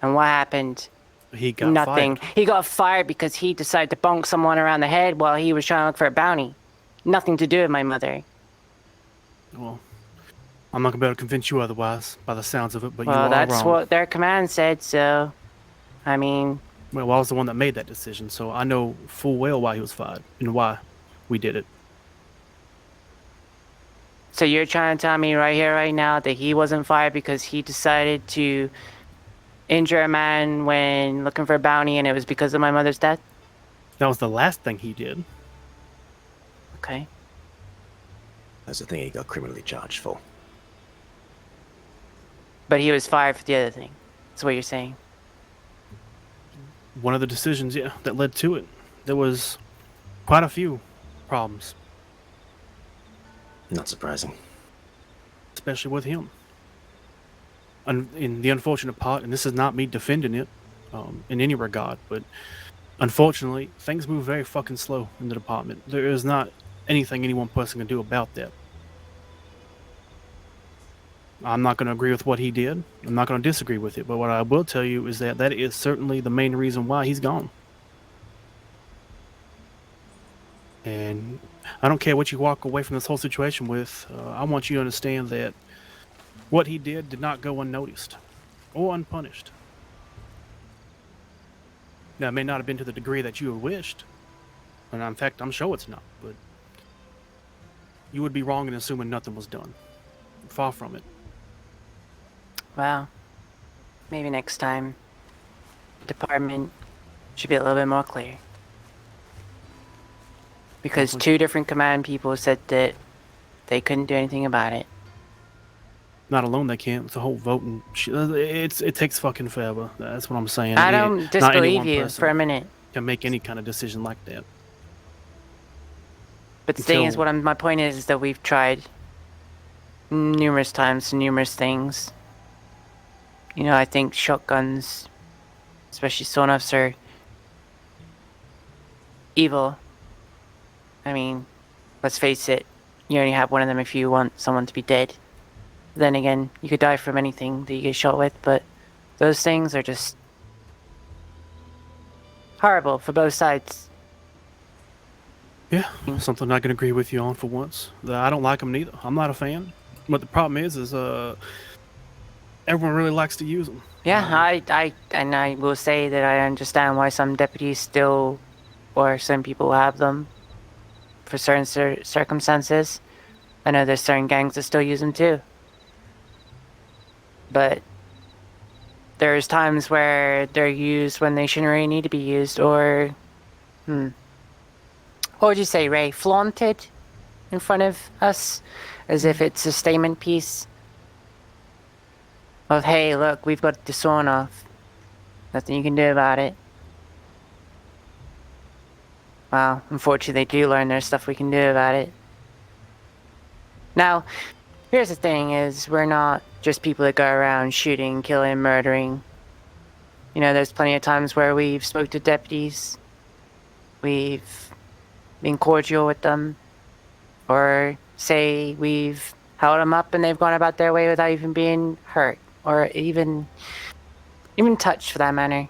And what happened? He got Nothing. fired. He got fired because he decided to bonk someone around the head while he was trying to look for a bounty. Nothing to do with my mother. Well, I'm not gonna be able to convince you otherwise by the sounds of it, but you Well, are that's wrong. what their command said, so I mean, Well, I was the one that made that decision, so I know full well why he was fired and why we did it. so you're trying to tell me right here, right now, that he wasn't fired because he decided to injure a man when looking for a bounty and it was because of my mother's death? That was the last thing he did. Okay. That's the thing he got criminally charged for. But he was fired for the other thing. That's what you're saying. One of the decisions, yeah, that led to it. There was quite a few problems, Not surprising. especially with him. And in the unfortunate part, and this is not me defending it in any regard, but unfortunately, things move very fucking slow in the department. There is not anything any one person can do about that. I'm not going to agree with what he did. I'm not going to disagree with it. But what I will tell you is that that is certainly the main reason why he's gone. And I don't care what you walk away from this whole situation with. I want you to understand that what he did not go unnoticed or unpunished. Now, it may not have been to the degree that you wished. And in fact, I'm sure it's not. But you would be wrong in assuming nothing was done. Far from it. Well, maybe next time, the department should be a little bit more clear. Because two different command people said that they couldn't do anything about it. Not alone they can't. It's a whole voting. It takes fucking forever. That's what I'm saying. I don't not any disbelieve one you person for a minute. can make any kind of decision like that. But the thing is, Until- my point is that we've tried numerous times, numerous things. You know, I think shotguns, especially sawn-offs, are evil. I mean, let's face it, you only have one of them if you want someone to be dead. Then again, you could die from anything that you get shot with, but those things are just horrible for both sides. Yeah, something I can agree with you on for once. I don't like them neither. I'm not a fan. But the problem is everyone really likes to use them. Yeah, I will say that I understand why some deputies still, or some people have them for certain circumstances. I know there's certain gangs that still use them too. But there's times where they're used when they shouldn't really need to be used, or, what would you say, Ray? Flaunted in front of us as if it's a statement piece of, hey, look, we've got the sawn off. Nothing you can do about it. Well, unfortunately, they do learn there's stuff we can do about it. Now, here's the thing is, we're not just people that go around shooting, killing, murdering. You know, there's plenty of times where we've spoke to deputies. We've been cordial with them. Or say we've held them up and they've gone about their way without even being hurt. Or even touched, for that matter.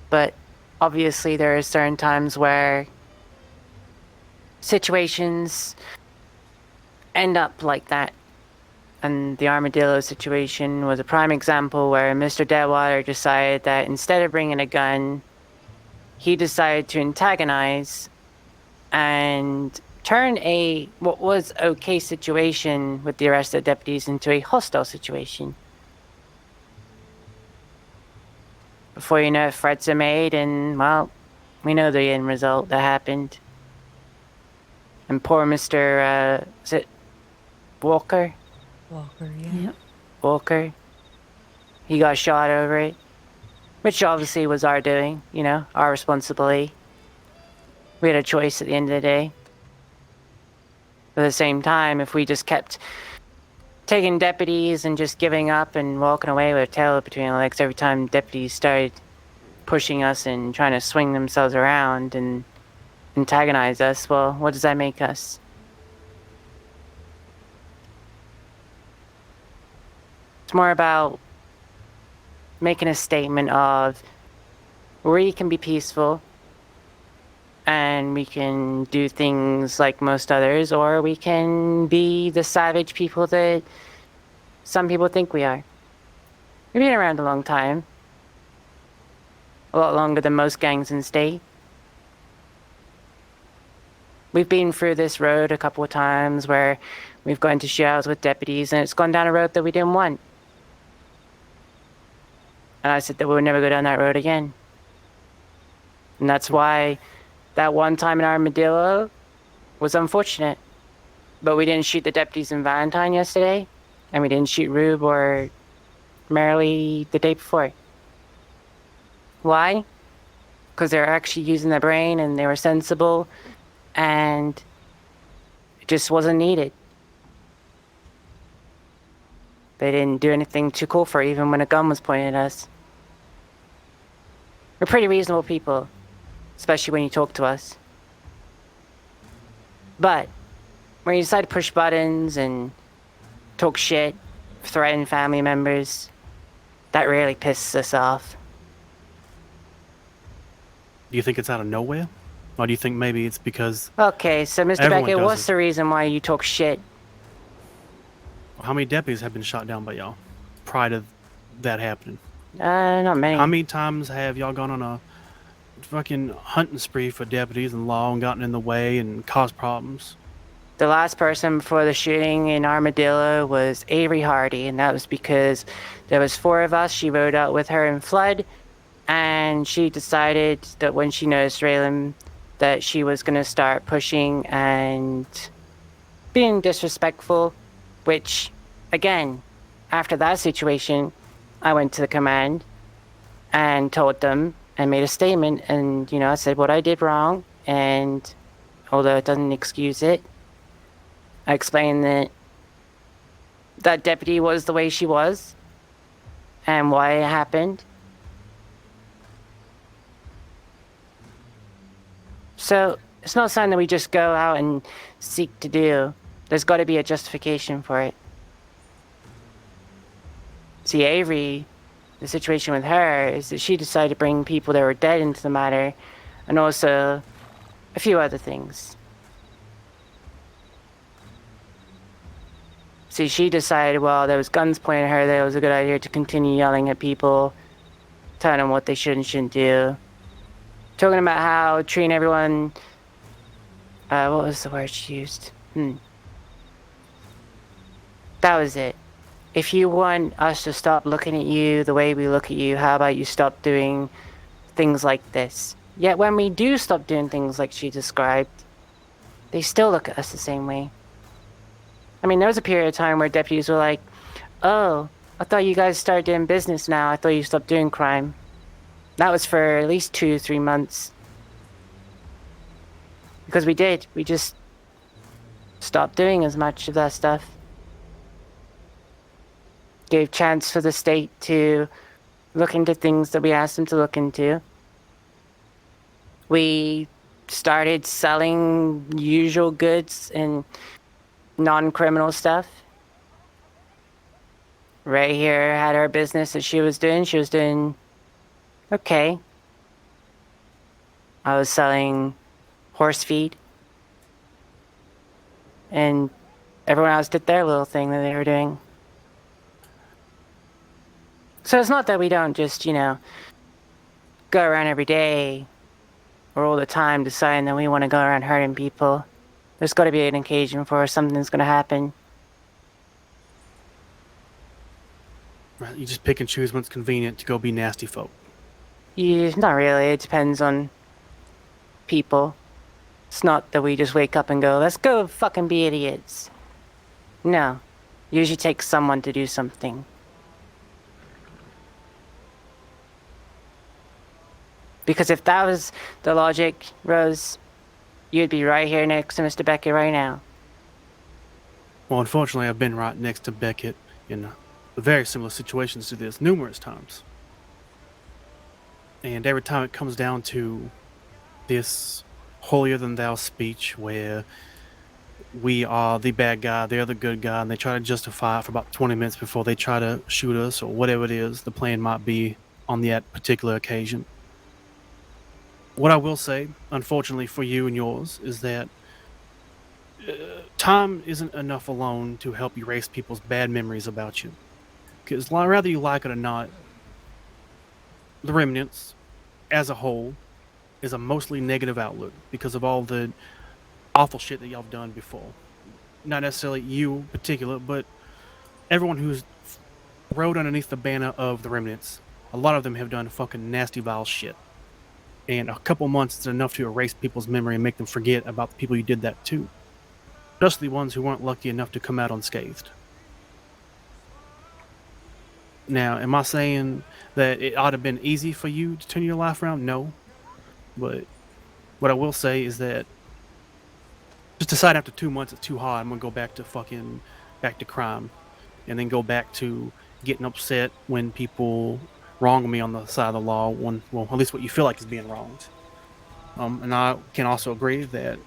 But obviously there are certain times where situations end up like that. And the armadillo situation was a prime example where Mr. Deadwater decided that instead of bringing a gun, he decided to antagonize and turn what was okay situation with the arrested deputies into a hostile situation. Before you know it, threats are made, and, well, we know the end result that happened. And poor Mr. Is it Walker? Walker, yeah. Yep. Walker. He got shot over it. Which obviously was our doing, you know, our responsibility. We had a choice at the end of the day. But at the same time, if we just kept taking deputies and just giving up and walking away with a tail between our legs every time deputies started pushing us and trying to swing themselves around and antagonize us, well, what does that make us? It's more about making a statement of we can be peaceful and we can do things like most others, or we can be the savage people that some people think we are. We've been around a long time. A lot longer than most gangs in the state. We've been through this road a couple of times where we've gone into shootouts with deputies and it's gone down a road that we didn't want. And I said that we would never go down that road again. And that's why that one time in Armadillo was unfortunate. But we didn't shoot the deputies in Valentine yesterday, and we didn't shoot Rube or Merrily the day before. Why? Because they were actually using their brain and they were sensible, and it just wasn't needed. They didn't do anything too cool for it, even when a gun was pointed at us. We're pretty reasonable people, especially when you talk to us. But when you decide to push buttons and talk shit, threaten family members, that really pisses us off. Do you think it's out of nowhere? Or do you think maybe it's because... Okay, so Mr. Everyone Beckett, does what's it. the reason why you talk shit? How many deputies have been shot down by y'all prior to that happening? Not many. How many times have y'all gone on a fucking hunting spree for deputies and law and gotten in the way and caused problems? The last person before the shooting in Armadillo was Avery Hardy, and that was because there was 4 of us. She rode out with her in Flood, and she decided that when she noticed Raylan, that she was going to start pushing and being disrespectful, which, again, after that situation, I went to the command and told them and made a statement, and, I said what I did wrong, and although it doesn't excuse it, I explained that that deputy was the way she was and why it happened. So it's not something that we just go out and seek to do. There's got to be a justification for it. See, Avery, the situation with her is that she decided to bring people that were dead into the matter, and also a few other things. See, she decided, well, there was guns pointed at her, that it was a good idea to continue yelling at people, telling them what they should and shouldn't do. Talking about how treating everyone, what was the word she used? That was it. If you want us to stop looking at you the way we look at you, how about you stop doing things like this? Yet when we do stop doing things like she described, they still look at us the same way. I mean, there was a period of time where deputies were like, oh, I thought you guys started doing business now. I thought you stopped doing crime. That was for at least 2-3 months. Because we did. We just stopped doing as much of that stuff. Gave chance for the state to look into things that we asked them to look into. We started selling usual goods and non-criminal stuff. Right here had her business that she was doing. She was doing okay. I was selling horse feed. And everyone else did their little thing that they were doing. So it's not that we don't just, go around every day or all the time deciding that we want to go around hurting people. There's got to be an occasion for something's going to happen. Right, you just pick and choose when it's convenient to go be nasty folk. Not really. It depends on people. It's not that we just wake up and go, let's go fucking be idiots. No. Usually takes someone to do something. Because if that was the logic, Rose, you'd be right here next to Mr. Beckett right now. Well, unfortunately, I've been right next to Beckett in very similar situations to this numerous times. And every time it comes down to this holier-than-thou speech where we are the bad guy, they're the good guy, and they try to justify it for about 20 minutes before they try to shoot us or whatever it is the plan might be on that particular occasion. What I will say, unfortunately for you and yours, is that time isn't enough alone to help erase people's bad memories about you. Because whether you like it or not, the Remnants, as a whole, is a mostly negative outlook because of all the awful shit that y'all have done before. Not necessarily you in particular, but everyone who's rode underneath the banner of the Remnants. A lot of them have done fucking nasty, vile shit. And a couple months is enough to erase people's memory and make them forget about the people you did that to. Especially the ones who weren't lucky enough to come out unscathed. Now, am I saying that it ought to have been easy for you to turn your life around? No. But what I will say is that just decide after 2 months it's too hard. I'm gonna go back to crime, and then go back to getting upset when people wrong me on the side of the law. Well, at least what you feel like is being wronged. And I can also agree that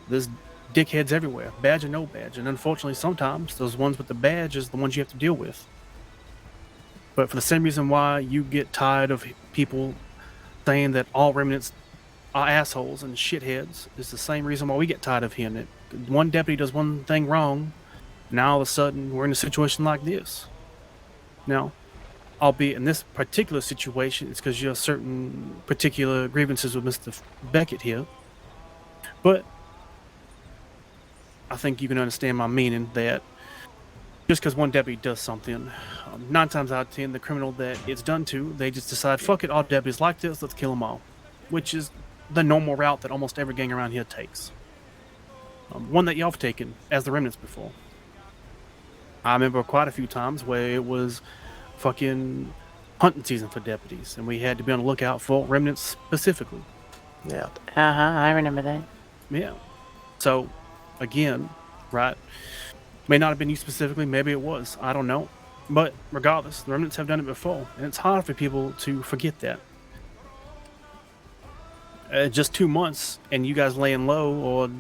there's dickheads everywhere, badge or no badge, and unfortunately, sometimes those ones with the badge is the ones you have to deal with. But for the same reason why you get tired of people saying that all Remnants are assholes and shitheads is the same reason why we get tired of hearing it. One deputy does one thing wrong, now all of a sudden we're in a situation like this. Now, albeit in this particular situation, it's because you have certain particular grievances with Mr. Beckett here. But I think you can understand my meaning that just because one deputy does something, 9 times out of 10, the criminal that it's done to, they just decide, fuck it, all deputies like this, let's kill them all. Which is the normal route that almost every gang around here takes. One that y'all have taken as the Remnants before. I remember quite a few times where it was fucking hunting season for deputies, and we had to be on the lookout for Remnants specifically. Yeah. I remember that. Yeah. So, again, right, may not have been you specifically, maybe it was, I don't know. But regardless, the Remnants have done it before, and it's hard for people to forget that. Just 2 months and you guys laying low or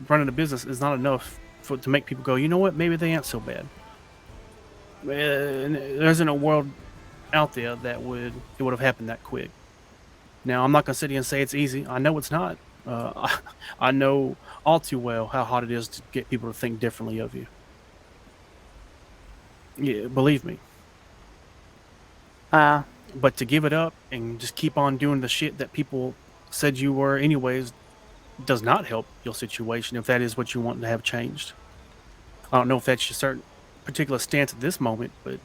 running a business is not enough to make people go, you know what, maybe they ain't so bad. There isn't a world out there that it would have happened that quick. Now, I'm not going to sit here and say it's easy. I know it's not. I know all too well how hard it is to get people to think differently of you. Yeah, believe me. But to give it up and just keep on doing the shit that people said you were anyways does not help your situation if that is what you want to have changed. I don't know if that's your certain particular stance at this moment, but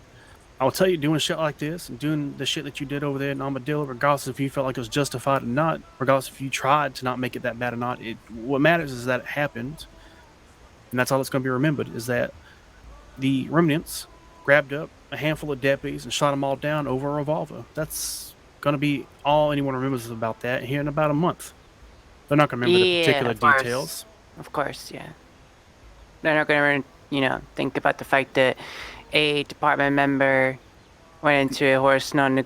I will tell you, doing shit like this and doing the shit that you did over there in Armadillo, regardless if you felt like it was justified or not, regardless if you tried to not make it that bad or not, what matters is that it happened, and that's all that's going to be remembered, is that the Remnants grabbed up a handful of deputies and shot them all down over a revolver. That's going to be all anyone remembers about that here in about a month. They're not going to remember the particular details. Of course, yeah. They're not going to, think about the fact that a department member went into a horse nothing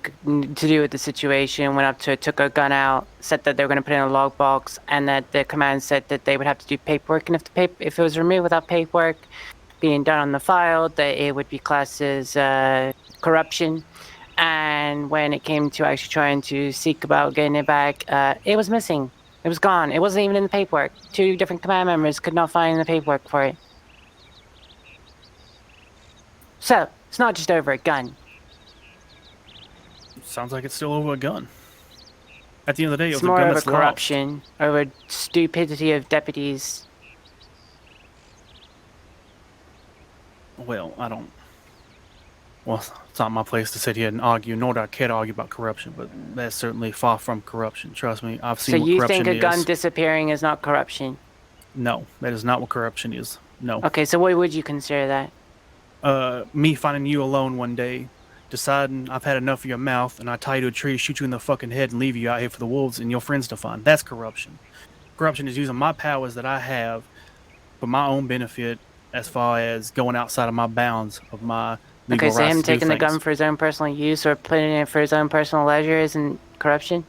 to do with the situation, went up to it, took a gun out, said that they were going to put it in a logbox, and that the command said that they would have to do paperwork, and if it was removed without paperwork being done on the file, that it would be classed as corruption. And when it came to actually trying to seek about getting it back, it was missing. It was gone. It wasn't even in the paperwork. 2 different command members could not find the paperwork for it. So, it's not just over a gun. Sounds like it's still over a gun. At the end of the day, It's it was a more gun of a that's lost. corruption, over stupidity of deputies. Well, it's not my place to sit here and argue, nor do I care to argue about corruption, but that's certainly far from corruption. Trust me, I've seen So what you corruption think a gun is. disappearing is not corruption? No, that is not what corruption is. No. Okay, so what would you consider that? Me finding you alone one day, deciding I've had enough of your mouth, and I tie you to a tree, shoot you in the fucking head, and leave you out here for the wolves and your friends to find. That's corruption. Corruption is using my powers that I have for my own benefit, as far as going outside of my bounds of my legal Okay, so rights him to do taking the gun things. for his own personal use or putting it for his own personal leisure isn't corruption?